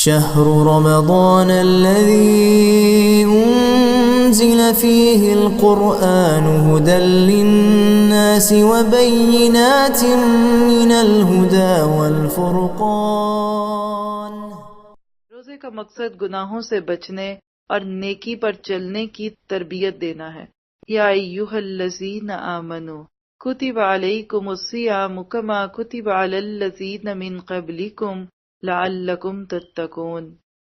شهر رمضان الذي أنزل فيه القرآن هدى للناس وبينات من الهدى والفرقان۔ روزے کا مقصد گناہوں سے بچنے اور نیکی پر چلنے کی تربیت دینا ہے۔ یا ایھا الذین آمنوا کتب علیکم الصیام کما کتب علی الذین من قبلکم لعلکم تتقون۔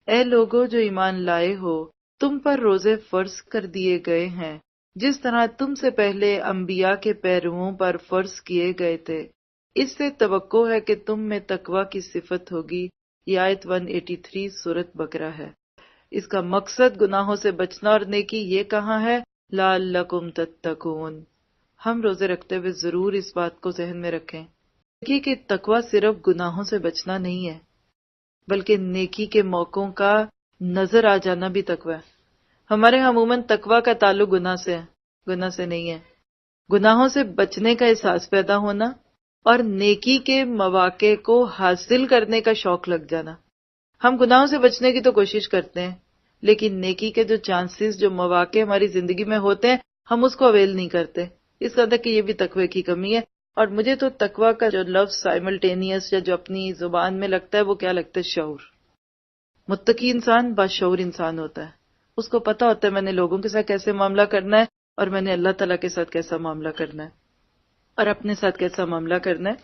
اے لوگو جو ایمان لائے ہو، تم پر روزے فرض کر دیے گئے ہیں جس طرح تم سے پہلے انبیاء کے پیرووں پر فرض کیے گئے تھے، اس سے توقع ہے کہ تم میں تقوی کی صفت ہوگی۔ یہ آیت 183 سورۃ بقرہ ہے۔ اس کا مقصد گناہوں سے بچنا اور نیکی یہ کہاں ہے؟ لعلکم تتقون۔ ہم روزے رکھتے ہوئے ضرور اس بات کو ذہن میں رکھیں کہ تقوی صرف گناہوں سے بچنا نہیں ہے، بلکہ نیکی کے موقعوں کا نظر آ جانا بھی تقوی ہے۔ ہمارے ہاں عموماً تقوی کا تعلق گناہ سے ہے، گناہ سے نہیں ہے۔ گناہوں سے بچنے کا احساس پیدا ہونا اور نیکی کے مواقع کو حاصل کرنے کا شوق لگ جانا۔ ہم گناہوں سے بچنے کی تو کوشش کرتے ہیں، لیکن نیکی کے جو چانسز، جو مواقع ہماری زندگی میں ہوتے ہیں، ہم اس کو اویل نہیں کرتے۔ اس قدر کہ یہ بھی تقوی کی کمی ہے۔ اور مجھے تو تقوی کا جو لفظ سائملٹینیس یا جو اپنی زبان میں لگتا ہے وہ کیا لگتا ہے؟ شعور۔ متقی انسان باشعور انسان ہوتا ہے، اس کو پتہ ہوتا ہے میں نے لوگوں کے ساتھ کیسے معاملہ کرنا ہے اور میں نے اللہ تعالیٰ کے ساتھ کیسا معاملہ کرنا ہے اور اپنے ساتھ کیسا معاملہ کرنا ہے۔